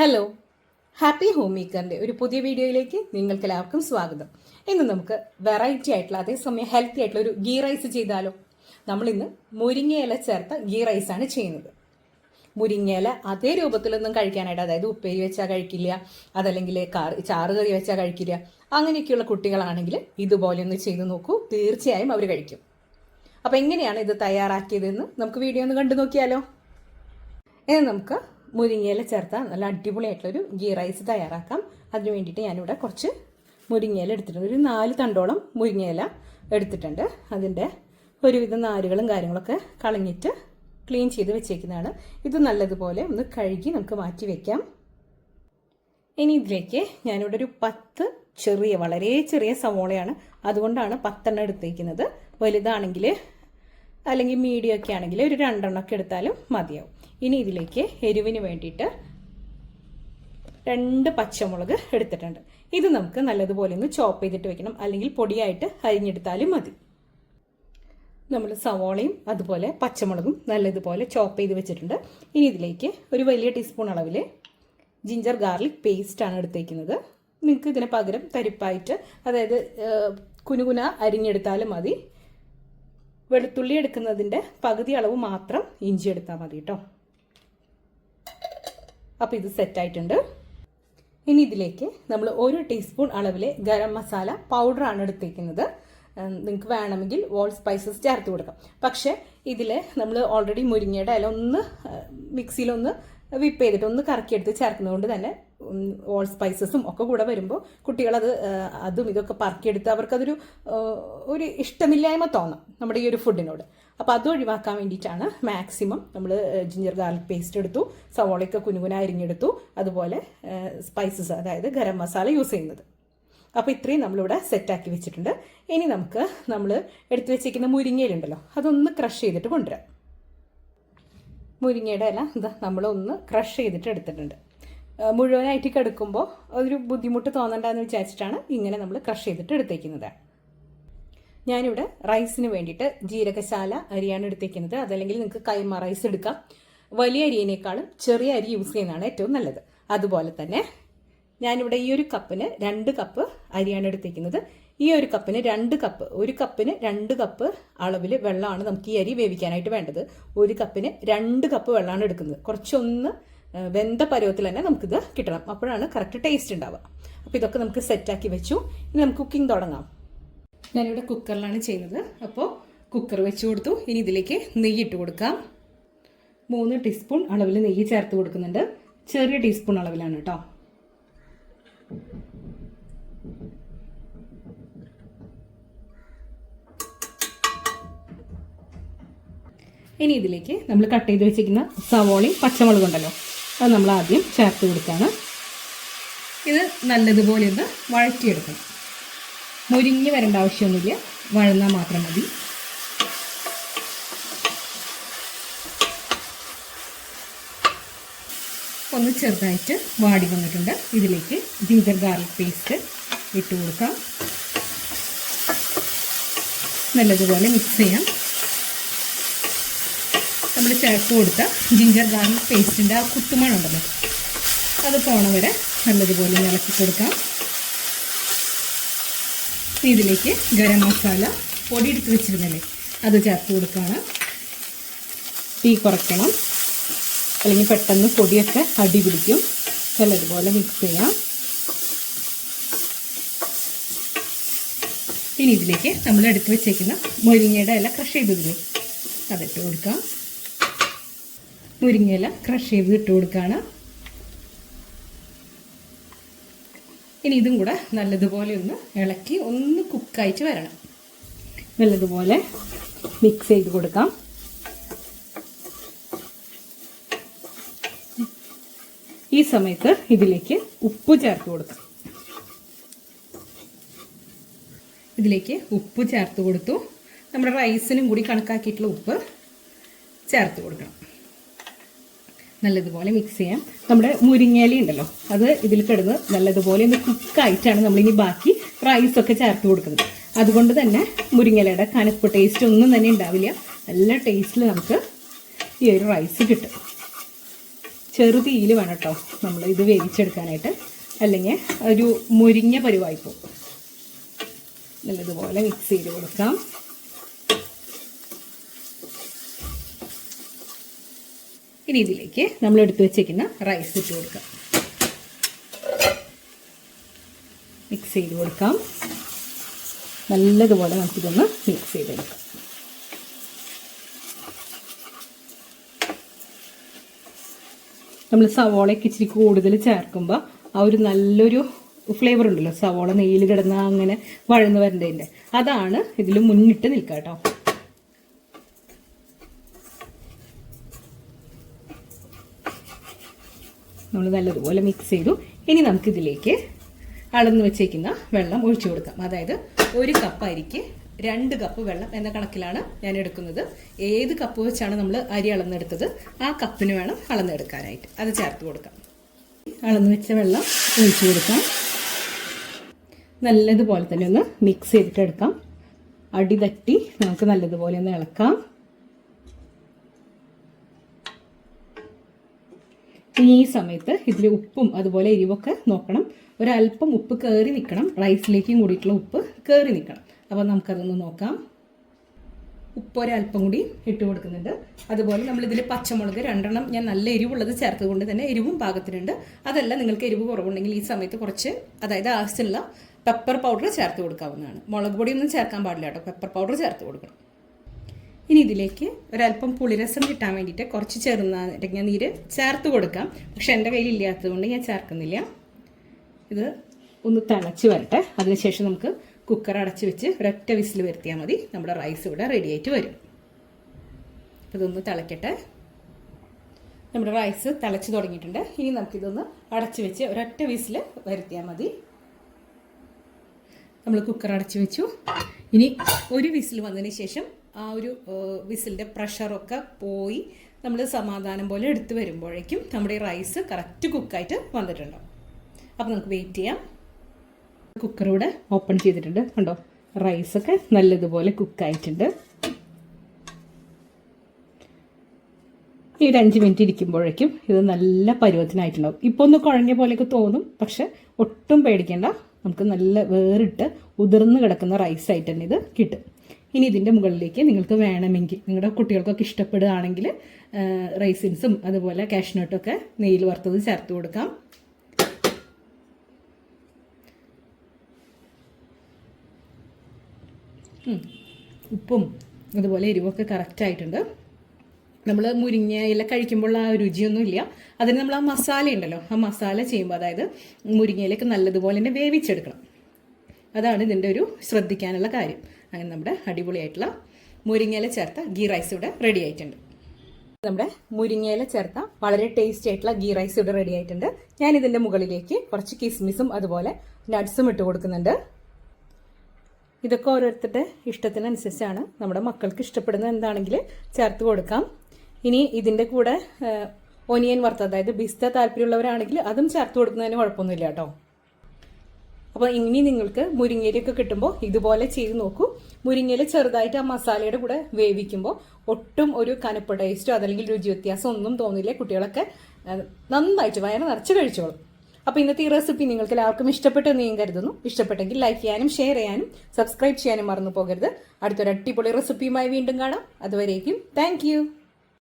Hello, happy home മേക്കറിൻ്റെ ഒരു പുതിയ വീഡിയോയിലേക്ക് നിങ്ങൾക്ക് എല്ലാവർക്കും സ്വാഗതം. ഇന്ന് നമുക്ക് വെറൈറ്റി ആയിട്ടുള്ള അതേസമയം ഹെൽത്തി ആയിട്ടുള്ള ഒരു ഗീ റൈസ് ചെയ്താലോ. നമ്മളിന്ന് മുരിങ്ങയില ചേർത്ത ഗീ റൈസാണ് ചെയ്യുന്നത്. മുരിങ്ങയില അതേ രൂപത്തിലൊന്നും കഴിക്കാനായിട്ട്, അതായത് ഉപ്പേരി വെച്ചാൽ കഴിക്കില്ല, അതല്ലെങ്കിൽ ചാറ് കറി വെച്ചാൽ കഴിക്കില്ല, അങ്ങനെയൊക്കെയുള്ള കുട്ടികളാണെങ്കിൽ ഇതുപോലെ ഒന്ന് ചെയ്ത് നോക്കൂ, തീർച്ചയായും അവർ കഴിക്കും. അപ്പോൾ എങ്ങനെയാണ് ഇത് തയ്യാറാക്കിയതെന്ന് നമുക്ക് വീഡിയോ ഒന്ന് കണ്ടു നോക്കിയാലോ. ഇനി നമുക്ക് മുരിങ്ങയില ചേർത്ത നല്ല അടിപൊളിയായിട്ടുള്ളൊരു ഗീ റൈസ് തയ്യാറാക്കാം. അതിന് വേണ്ടിയിട്ട് ഞാനിവിടെ കുറച്ച് മുരിങ്ങയില എടുത്തിട്ടുണ്ട്. ഒരു 4 തണ്ടോളം മുരിങ്ങയില എടുത്തിട്ടുണ്ട്. അതിൻ്റെ ഒരുവിധം നാരുകളും കാര്യങ്ങളൊക്കെ കളഞ്ഞിട്ട് ക്ലീൻ ചെയ്ത് വെച്ചേക്കുന്നതാണ്. ഇത് നല്ലതുപോലെ ഒന്ന് കഴുകി നമുക്ക് മാറ്റി വയ്ക്കാം. ഇനി ഇതിലേക്ക് ഞാനിവിടെ ഒരു 10 വളരെ ചെറിയ സവോളയാണ്, അതുകൊണ്ടാണ് 10 എണ്ണം എടുത്തേക്കുന്നത്. വലുതാണെങ്കിൽ അല്ലെങ്കിൽ മീഡിയം ഒക്കെ ആണെങ്കിൽ ഒരു 2 എണ്ണമൊക്കെ എടുത്താലും മതിയാവും. ഇനി ഇതിലേക്ക് എരിവിന് വേണ്ടിയിട്ട് 2 പച്ചമുളക് എടുത്തിട്ടുണ്ട്. ഇത് നമുക്ക് നല്ലതുപോലെ ഒന്ന് ചോപ്പ് ചെയ്തിട്ട് വെക്കണം, അല്ലെങ്കിൽ പൊടിയായിട്ട് അരിഞ്ഞെടുത്താലും മതി. നമ്മൾ സവോളയും അതുപോലെ പച്ചമുളകും നല്ലതുപോലെ ചോപ്പ് ചെയ്ത് വെച്ചിട്ടുണ്ട്. ഇനി ഇതിലേക്ക് ഒരു വലിയ ടീസ്പൂൺ അളവിൽ ജിഞ്ചർ ഗാർലിക് പേസ്റ്റാണ് എടുത്തേക്കുന്നത്. നിങ്ങൾക്ക് ഇതിന് പകരം തരിപ്പായിട്ട്, അതായത് കുനുകുന അരിഞ്ഞെടുത്താലും മതി. വെളുത്തുള്ളി എടുക്കുന്നതിൻ്റെ പകുതി അളവ് മാത്രം ഇഞ്ചി എടുത്താൽ മതി കേട്ടോ. അപ്പോൾ ഇത് സെറ്റായിട്ടുണ്ട്. ഇനി ഇതിലേക്ക് നമ്മൾ 1 ടീസ്പൂൺ അളവിൽ ഗരം മസാല പൗഡറാണ് എടുത്തേക്കുന്നത്. നിങ്ങൾക്ക് വേണമെങ്കിൽ ഓൾ സ്പൈസസ് ചേർത്ത് കൊടുക്കാം. പക്ഷേ ഇതിൽ നമ്മൾ ഓൾറെഡി മുരിങ്ങയുടെ ഇല ഒന്ന് മിക്സിയിലൊന്ന് വിപ്പ് ചെയ്തിട്ട് ഒന്ന് കറക്കിയെടുത്ത് ചേർക്കുന്നത് കൊണ്ട് തന്നെ ഓൾ സ്പൈസസും ഒക്കെ കൂടെ വരുമ്പോൾ കുട്ടികളത് അതും ഇതൊക്കെ പറക്കിയെടുത്ത് അവർക്കതൊരു ഇഷ്ടമില്ലായ്മ തോന്നാം നമ്മുടെ ഈ ഒരു ഫുഡിനോട്. അപ്പോൾ അത് ഒഴിവാക്കാൻ വേണ്ടിയിട്ടാണ് മാക്സിമം നമ്മൾ ജിഞ്ചർ ഗാർലിക് പേസ്റ്റ് എടുത്തു, സവോളയൊക്കെ കുനുകുന അരിഞ്ഞെടുത്തു, അതുപോലെ സ്പൈസസ് അതായത് ഗരം മസാല യൂസ് ചെയ്യുന്നത്. അപ്പോൾ ഇത്രയും നമ്മളിവിടെ സെറ്റാക്കി വെച്ചിട്ടുണ്ട്. ഇനി നമുക്ക് നമ്മൾ എടുത്തു വെച്ചിരിക്കുന്ന മുരിങ്ങയിലുണ്ടല്ലോ, അതൊന്ന് ക്രഷ് ചെയ്തിട്ട് കൊണ്ടുവരാം. മുരിങ്ങയുടെ ഇല എന്താ നമ്മളൊന്ന് ക്രഷ് ചെയ്തിട്ട് എടുത്തിട്ടുണ്ട്. മുഴുവനായിട്ട് കിടക്കുമ്പോൾ അതൊരു ബുദ്ധിമുട്ട് തോന്നണ്ടെന്ന് വിചാരിച്ചിട്ടാണ് ഇങ്ങനെ നമ്മൾ ക്രഷ് ചെയ്തിട്ട് എടുത്തേക്കുന്നത്. ഞാനിവിടെ റൈസിന് വേണ്ടിയിട്ട് ജീരകശാല അരിയാണ് എടുത്തേക്കുന്നത്. അതല്ലെങ്കിൽ നിങ്ങൾക്ക് കൈമ റൈസ് എടുക്കാം. വലിയ അരിയേക്കാളും ചെറിയ അരി യൂസ് ചെയ്യുന്നതാണ് ഏറ്റവും നല്ലത്. അതുപോലെ തന്നെ ഞാനിവിടെ ഈ ഒരു കപ്പിന് 2 കപ്പ് അരിയാണ് എടുത്തേക്കുന്നത്. ഈ ഒരു കപ്പിന് 2 കപ്പ്, 1 കപ്പിന് 2 കപ്പ് അളവിൽ വെള്ളമാണ് നമുക്ക് ഈ അരി വേവിക്കാനായിട്ട് വേണ്ടത്. 1 കപ്പിന് 2 കപ്പ് വെള്ളമാണ് എടുക്കുന്നത്. കുറച്ചൊന്ന് വെന്ത പരുവത്തിൽ തന്നെ നമുക്കിത് കിട്ടണം, അപ്പോഴാണ് കറക്റ്റ് ടേസ്റ്റ് ഉണ്ടാവുക. അപ്പോൾ ഇതൊക്കെ നമുക്ക് സെറ്റാക്കി വെച്ചു. ഇനി നമുക്ക് കുക്കിംഗ് തുടങ്ങാം. ഞാനിവിടെ കുക്കറിലാണ് ചെയ്യുന്നത്. അപ്പോൾ കുക്കർ വെച്ച് കൊടുത്തു. ഇനി ഇതിലേക്ക് നെയ്യ് ഇട്ട് കൊടുക്കാം. 3 ടീസ്പൂൺ അളവിൽ നെയ്യ് ചേർത്ത് കൊടുക്കുന്നുണ്ട്. ചെറിയ ടീസ്പൂൺ അളവിലാണ് കേട്ടോ. ഇനി ഇതിലേക്ക് നമ്മൾ കട്ട് ചെയ്ത് വെച്ചിരിക്കുന്ന സവോളയും പച്ചമുളകും ഉണ്ടല്ലോ, അത് നമ്മൾ ആദ്യം ചേർത്ത് കൊടുക്കുകയാണ്. ഇത് നല്ലതുപോലെ ഒന്ന് വഴറ്റിയെടുക്കണം. മുരിഞ്ഞ് വരേണ്ട ആവശ്യമൊന്നുമില്ല, വഴന്നാൽ മാത്രം മതി. ഒന്ന് ചെറുതായിട്ട് വാടി വന്നിട്ടുണ്ട്. ഇതിലേക്ക് ജിഞ്ചർ ഗാർലിക് പേസ്റ്റ് ഇട്ട് കൊടുക്കാം. നല്ലതുപോലെ മിക്സ് ചെയ്യാം. നമ്മൾ ചേർത്ത് കൊടുത്ത ജിഞ്ചർ ഗാർലിക് പേസ്റ്റിൻ്റെ ആ കുത്തുമണുണ്ടല്ലോ, അത് പോണ വരെ നല്ലതുപോലെ ഇളക്കി കൊടുക്കാം. ഇതിലേക്ക് ഗരം മസാല പൊടി എടുത്ത് വെച്ചിരുന്നില്ലേ, അത് ചേർത്ത് കൊടുക്കുകയാണ്. തീ കുറയ്ക്കണം, അല്ലെങ്കിൽ പെട്ടെന്ന് പൊടിയൊക്കെ അടി പിടിക്കും. നല്ലതുപോലെ മിക്സ് ചെയ്യാം. ഇനി ഇതിലേക്ക് നമ്മൾ എടുത്ത് വെച്ചേക്കുന്ന മുരിങ്ങയുടെ ഇല ക്രഷ് ചെയ്തതില്ലേ, അതിട്ട് കൊടുക്കാം. മുരിങ്ങയില ക്രഷ് ചെയ്ത് ഇട്ട് കൊടുക്കുകയാണ്. ഇനി ഇതും കൂടെ നല്ലതുപോലെ ഒന്ന് ഇളക്കി ഒന്ന് കുക്കായിട്ട് വരണം. നല്ലതുപോലെ മിക്സ് ചെയ്ത് കൊടുക്കാം. ഈ സമയത്ത് ഇതിലേക്ക് ഉപ്പ് ചേർത്ത് കൊടുക്കാം. ഇതിലേക്ക് ഉപ്പ് ചേർത്ത് കൊടുത്തു. നമ്മുടെ റൈസിനും കൂടി കണക്കാക്കിയിട്ടുള്ള ഉപ്പ് ചേർത്ത് കൊടുക്കണം. നല്ലതുപോലെ മിക്സ് ചെയ്യാം. നമ്മുടെ മുരിങ്ങയില ഉണ്ടല്ലോ, അത് ഇതിൽ കിടന്ന് നല്ലതുപോലെ ഒന്ന് കുക്കായിട്ടാണ് നമ്മളിനി ബാക്കി റൈസൊക്കെ ചേർത്ത് കൊടുക്കുന്നത്. അതുകൊണ്ട് തന്നെ മുരിങ്ങയിലയുടെ കനപ്പ് ടേസ്റ്റ് ഒന്നും തന്നെ ഉണ്ടാവില്ല. നല്ല ടേസ്റ്റിൽ നമുക്ക് ഈ ഒരു റൈസ് കിട്ടും. ചെറുതീയിൽ വേണം കേട്ടോ നമ്മൾ ഇത് വേവിച്ചെടുക്കാനായിട്ട്, അല്ലെങ്കിൽ ഒരു മുരിഞ്ഞ പരുവായി പോകും. നല്ലതുപോലെ മിക്സ് ചെയ്ത് കൊടുക്കാം. ഇനി ഇതിലേക്ക് നമ്മൾ എടുത്തു വെച്ചേക്കുന്ന റൈസ് ഇട്ട് കൊടുക്കാം. മിക്സ് ചെയ്ത് കൊടുക്കാം. നല്ലതുപോലെ നമുക്കിതൊന്ന് മിക്സ് ചെയ്തെടുക്കാം. നമ്മൾ സവോളയൊക്കെ ഇച്ചിരി കൂടുതൽ ചേർക്കുമ്പോൾ ആ ഒരു നല്ലൊരു ഫ്ലേവർ ഉണ്ടല്ലോ, സവോള നെയ്യിൽ കിടന്ന അങ്ങനെ വഴന്ന് വരേണ്ടതിൻ്റെ, അതാണ് ഇതിൽ മുന്നിട്ട് നിൽക്കുക കേട്ടോ. നമ്മൾ നല്ലതുപോലെ മിക്സ് ചെയ്തു. ഇനി നമുക്കിതിലേക്ക് അളന്ന് വെച്ചേക്കുന്ന വെള്ളം ഒഴിച്ചു കൊടുക്കാം. അതായത് 1 കപ്പ് അരിക്ക് 2 കപ്പ് വെള്ളം എന്ന കണക്കിലാണ് ഞാൻ എടുക്കുന്നത്. ഏത് കപ്പ് വെച്ചാണ് നമ്മൾ അരി അളന്നെടുത്തത് ആ കപ്പിന് വേണം അളന്നെടുക്കാനായിട്ട്. അത് ചേർത്ത് കൊടുക്കാം. അളന്ന് വെച്ച വെള്ളം ഒഴിച്ചു കൊടുക്കാം. നല്ലതുപോലെ തന്നെ ഒന്ന് മിക്സ് ചെയ്തിട്ട് എടുക്കാം. അടി തട്ടി നമുക്ക് നല്ലതുപോലെ ഒന്ന് ഇളക്കാം. ഈ സമയത്ത് ഇതിൽ ഉപ്പും അതുപോലെ എരിവൊക്കെ നോക്കണം. ഒരല്പം ഉപ്പ് കയറി നിൽക്കണം, റൈസിലേക്കും കൂടിയിട്ടുള്ള ഉപ്പ് കയറി നിൽക്കണം. അപ്പോൾ നമുക്കതൊന്ന് നോക്കാം. ഉപ്പ് ഒരല്പം കൂടി ഇട്ട് കൊടുക്കുന്നുണ്ട്. അതുപോലെ നമ്മളിതിൽ പച്ചമുളക് 2 ഞാൻ നല്ല എരിവുള്ളത് ചേർത്തത് കൊണ്ട് തന്നെ എരിവും പാകത്തിനുണ്ട്. അതല്ല, നിങ്ങൾക്ക് എരിവ് കുറവുണ്ടെങ്കിൽ ഈ സമയത്ത് കുറച്ച്, അതായത് ആവശ്യമുള്ള പെപ്പർ പൗഡർ ചേർത്ത് കൊടുക്കാവുന്നതാണ്. മുളക് പൊടിയൊന്നും ചേർക്കാൻ പാടില്ല കേട്ടോ, പെപ്പർ പൗഡർ ചേർത്ത് കൊടുക്കണം. ഇനി ഇതിലേക്ക് ഒരല്പം പുളിരസം കിട്ടാൻ വേണ്ടിയിട്ട് കുറച്ച് ചെറുനാരങ്ങ നീര് ചേർത്ത് കൊടുക്കാം. പക്ഷെ എൻ്റെ കയ്യിൽ ഇല്ലാത്തത് കൊണ്ട് ഞാൻ ചേർക്കുന്നില്ല. ഇത് ഒന്ന് തിളച്ച് വരട്ടെ. അതിനുശേഷം നമുക്ക് കുക്കർ അടച്ച് വെച്ച് ഒരൊറ്റ വിസിൽ വരുത്തിയാൽ മതി. നമ്മുടെ റൈസ് ഇവിടെ റെഡി ആയിട്ട് വരും. ഇതൊന്ന് തിളയ്ക്കട്ടെ. നമ്മുടെ റൈസ് തിളച്ച് തുടങ്ങിയിട്ടുണ്ട്. ഇനി നമുക്കിതൊന്ന് അടച്ച് വെച്ച് ഒരൊറ്റ വിസിൽ വരുത്തിയാൽ മതി. നമ്മൾ കുക്കർ അടച്ച് വെച്ചു. ഇനി ഒരു വിസിൽ വന്നതിന് ശേഷം ആ ഒരു വിസിലിൻ്റെ പ്രഷറൊക്കെ പോയി നമ്മൾ സമാധാനം പോലെ എടുത്ത് വരുമ്പോഴേക്കും നമ്മുടെ ഈ റൈസ് കറക്റ്റ് കുക്കായിട്ട് വന്നിട്ടുണ്ടാവും. അപ്പോൾ നമുക്ക് വെയിറ്റ് ചെയ്യാം. കുക്കർ ഇവിടെ ഓപ്പൺ ചെയ്തിട്ടുണ്ട്. കണ്ടോ, റൈസൊക്കെ നല്ലതുപോലെ കുക്കായിട്ടുണ്ട്. ഈ ഒരു 5 മിനിറ്റ് ഇരിക്കുമ്പോഴേക്കും ഇത് നല്ല പരുവത്തിനായിട്ടുണ്ടാവും. ഇപ്പോൾ ഒന്ന് കുഴഞ്ഞ പോലെയൊക്കെ തോന്നും, പക്ഷെ ഒട്ടും പേടിക്കേണ്ട. നമുക്ക് നല്ല വേറിട്ട് ഉതിർന്ന് കിടക്കുന്ന റൈസായിട്ട് തന്നെ ഇത് കിട്ടും. ഇനി ഇതിൻ്റെ മുകളിലേക്ക് നിങ്ങൾക്ക് വേണമെങ്കിൽ, നിങ്ങളുടെ കുട്ടികൾക്കൊക്കെ ഇഷ്ടപ്പെടുകയാണെങ്കിൽ റൈസിൻസും അതുപോലെ കാഷ്നട്ടൊക്കെ നെയ്യിൽ വറുത്തത് ചേർത്ത് കൊടുക്കാം. ഉപ്പും അതുപോലെ എരിവൊക്കെ കറക്റ്റായിട്ടുണ്ട്. നമ്മൾ മുരിങ്ങ ഇല കഴിക്കുമ്പോൾ ആ രുചിയൊന്നുമില്ല. അതിന് നമ്മൾ ആ മസാല ഉണ്ടല്ലോ, ആ മസാല ചെയ്യുമ്പോൾ, അതായത് മുരിങ്ങയിലേക്ക് നല്ലതുപോലെ തന്നെ വേവിച്ചെടുക്കണം. അതാണ് ഇതിൻ്റെ ഒരു ശ്രദ്ധിക്കാനുള്ള കാര്യം. അങ്ങനെ നമ്മുടെ അടിപൊളിയായിട്ടുള്ള മുരിങ്ങയില ചേർത്ത ഗീ റൈസ് ഇവിടെ റെഡി ആയിട്ടുണ്ട്. നമ്മുടെ മുരിങ്ങയില ചേർത്ത വളരെ ടേസ്റ്റി ആയിട്ടുള്ള ഗീ റൈസ് ഇവിടെ റെഡി ആയിട്ടുണ്ട്. ഞാൻ ഇതിൻ്റെ മുകളിലേക്ക് കുറച്ച് കിസ്മിസും അതുപോലെ നട്ട്സും ഇട്ട് കൊടുക്കുന്നുണ്ട്. ഇതൊക്കെ ഓരോരുത്തരുടെ ഇഷ്ടത്തിനനുസരിച്ചാണ്. നമ്മുടെ മക്കൾക്ക് ഇഷ്ടപ്പെടുന്ന എന്താണെങ്കിൽ ചേർത്ത് കൊടുക്കാം. ഇനി ഇതിൻ്റെ കൂടെ ഒനിയൻ വറുത്ത, അതായത് പിസ്ത താല്പര്യമുള്ളവരാണെങ്കിൽ അതും ചേർത്ത് കൊടുക്കുന്നതിന് കുഴപ്പമൊന്നുമില്ല കേട്ടോ. അപ്പോൾ ഇനി നിങ്ങൾക്ക് മുരിങ്ങയിലൊക്കെ കിട്ടുമ്പോൾ ഇതുപോലെ ചെയ്ത് നോക്കൂ. മുരിങ്ങയില ചെറുതായിട്ട് ആ മസാലയുടെ കൂടെ വേവിക്കുമ്പോൾ ഒട്ടും ഒരു കനപ്പ് ടേസ്റ്റോ അതല്ലെങ്കിൽ രുചി വ്യത്യാസം ഒന്നും തോന്നില്ല. കുട്ടികളൊക്കെ നന്നായിട്ട് വയറ് നിറച്ച് കഴിച്ചോളും. അപ്പോൾ ഇന്നത്തെ ഈ റെസിപ്പി നിങ്ങൾക്ക് എല്ലാവർക്കും ഇഷ്ടപ്പെട്ടെന്ന് ഞാൻ കരുതുന്നു. ഇഷ്ടപ്പെട്ടെങ്കിൽ ലൈക്ക് ചെയ്യാനും ഷെയർ ചെയ്യാനും സബ്സ്ക്രൈബ് ചെയ്യാനും മറന്നു പോകരുത്. അടുത്തൊരു അടിപൊളി റെസിപ്പിയുമായി വീണ്ടും കാണാം. അതുവരേക്കും താങ്ക്